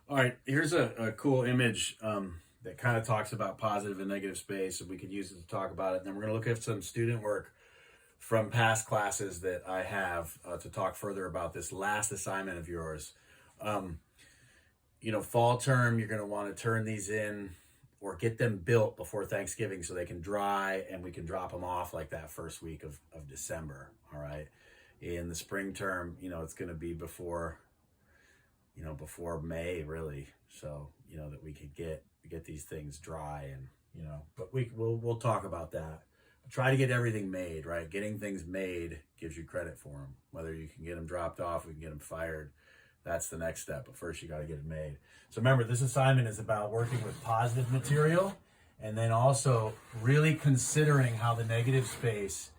All right, here's a cool image that kind of talks about positive and negative space, and we could use it to talk about it. And then we're going to look at some student work from past classes that I have to talk further about this last assignment of yours. Um, Fall term, you're going to want to turn these in or get them built before Thanksgiving so they can dry and we can drop them off like that first week of December. All right. In the spring term, it's going to be before May really. So, that we could get these things dry and, but we'll talk about that. Try to get everything made, right? Getting things made gives you credit for them. Whether you can get them dropped off, we can get them fired. That's the next step. But first, you got to get it made. So remember, this assignment is about working with positive material and then also really considering how the negative space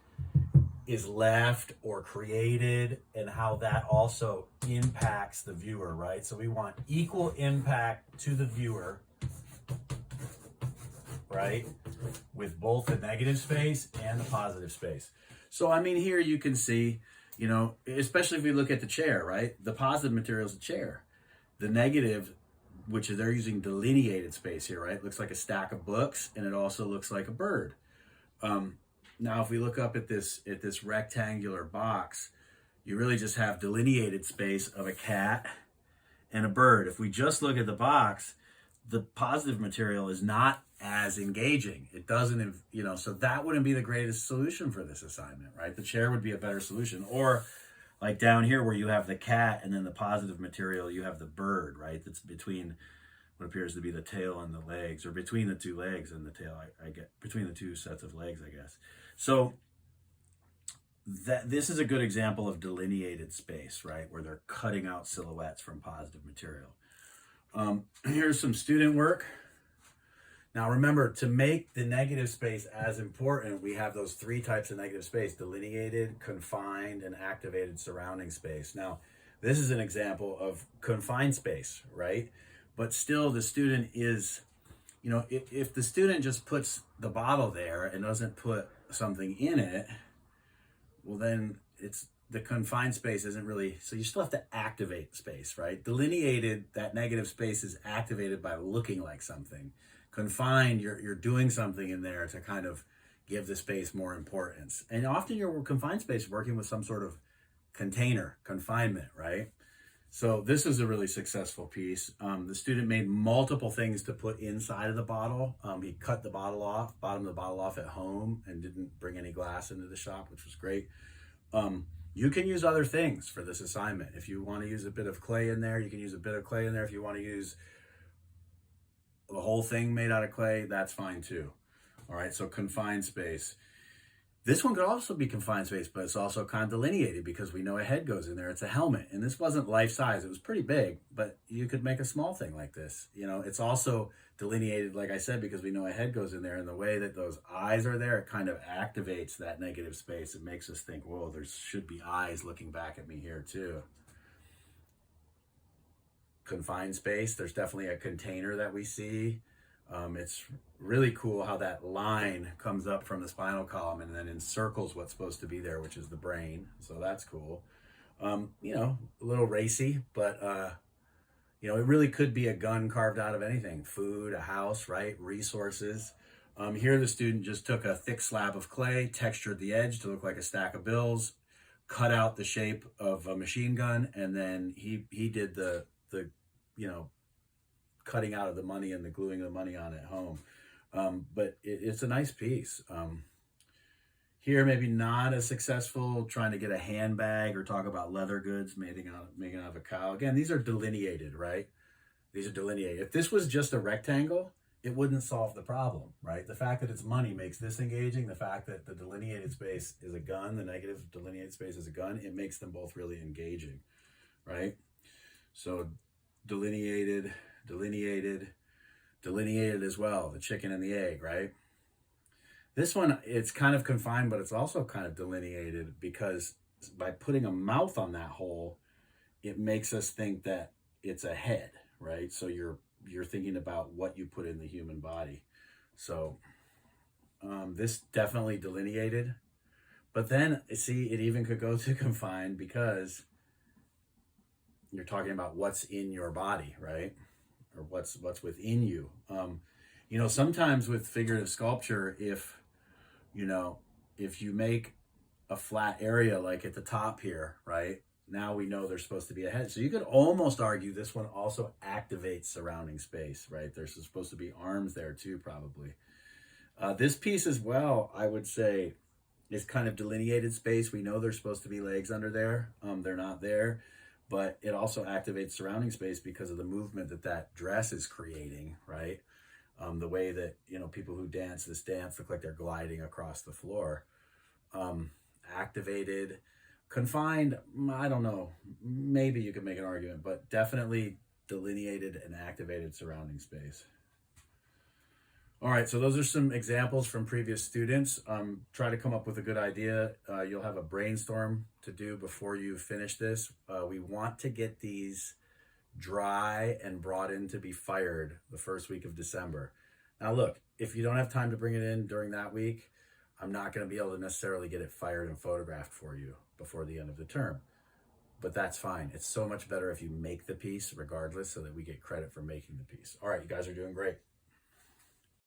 is left or created and how that also impacts the viewer, right? So we want equal impact to the viewer, right? With both the negative space and the positive space. So, here you can see, especially if we look at the chair, right? The positive material is a chair. The negative, which is they're using delineated space here, right? It looks like a stack of books and it also looks like a bird. Now, if we look up at this rectangular box, you really just have delineated space of a cat and a bird. If we just look at the box, the positive material is not as engaging. It doesn't, so that wouldn't be the greatest solution for this assignment, right? The chair would be a better solution. Or like down here where you have the cat and then the positive material, you have the bird, right? That's between what appears to be the tail and the legs, or between the two legs and the tail, I get between the two sets of legs, I guess. So this is a good example of delineated space, right? Where they're cutting out silhouettes from positive material. Here's some student work. Now remember, to make the negative space as important, we have those three types of negative space: delineated, confined, and activated surrounding space. Now, this is an example of confined space, right? But still the student is, if the student just puts the bottle there and doesn't put something in it, well then the confined space isn't really, so you still have to activate space, right? Delineated, that negative space is activated by looking like something. Confined, you're doing something in there to kind of give the space more importance. And often your confined space is working with some sort of container, confinement, right? So this is a really successful piece. The student made multiple things to put inside of the bottle. He cut the bottom of the bottle off at home and didn't bring any glass into the shop, which was great. You can use other things for this assignment. If you want to use a bit of clay in there, you can use a bit of clay in there. If you want to use the whole thing made out of clay, that's fine too. All right, so confined space. This one could also be confined space, but it's also kind of delineated because we know a head goes in there. It's a helmet, and this wasn't life size. It was pretty big, but you could make a small thing like this. It's also delineated, like I said, because we know a head goes in there, and the way that those eyes are there, it kind of activates that negative space. It makes us think, whoa, there should be eyes looking back at me here too. Confined space, there's definitely a container that we see. It's really cool how that line comes up from the spinal column and then encircles what's supposed to be there, which is the brain. So that's cool. A little racy, but it really could be a gun carved out of anything: food, a house, right? Resources. Here the student just took a thick slab of clay, textured the edge to look like a stack of bills, cut out the shape of a machine gun, and then he did the cutting out of the money and the gluing the money on at home. But it's a nice piece. Here, maybe not as successful, trying to get a handbag or talk about leather goods making out of a cow. Again, these are delineated, right? These are delineated. If this was just a rectangle, it wouldn't solve the problem, right? The fact that it's money makes this engaging. The fact that the delineated space is a gun, the negative delineated space is a gun, it makes them both really engaging, right? So delineated as well, the chicken and the egg, right? This one, it's kind of confined, but it's also kind of delineated because by putting a mouth on that hole, it makes us think that it's a head, right? So you're thinking about what you put in the human body. So this definitely delineated, but then see, it even could go to confined because you're talking about what's in your body, right? or what's within you. You know, sometimes with figurative sculpture, if you know, if you make a flat area like at the top here, right? Now we know there's supposed to be a head. So you could almost argue this one also activates surrounding space, right? There's supposed to be arms there too, probably. This piece as well, I would say, is kind of delineated space. We know there's supposed to be legs under there. They're not there, but it also activates surrounding space because of the movement that that dress is creating, right? The way that, you know, people who dance this dance look like they're gliding across the floor. Activated, confined, I don't know, maybe you could make an argument, but definitely delineated and activated surrounding space. All right, so those are some examples from previous students. Try to come up with a good idea. You'll have a brainstorm to do before you finish this. We want to get these dry and brought in to be fired the first week of December. Now look, if you don't have time to bring it in during that week, I'm not going to be able to necessarily get it fired and photographed for you before the end of the term. But that's fine. It's so much better if you make the piece regardless so that we get credit for making the piece. All right, you guys are doing great.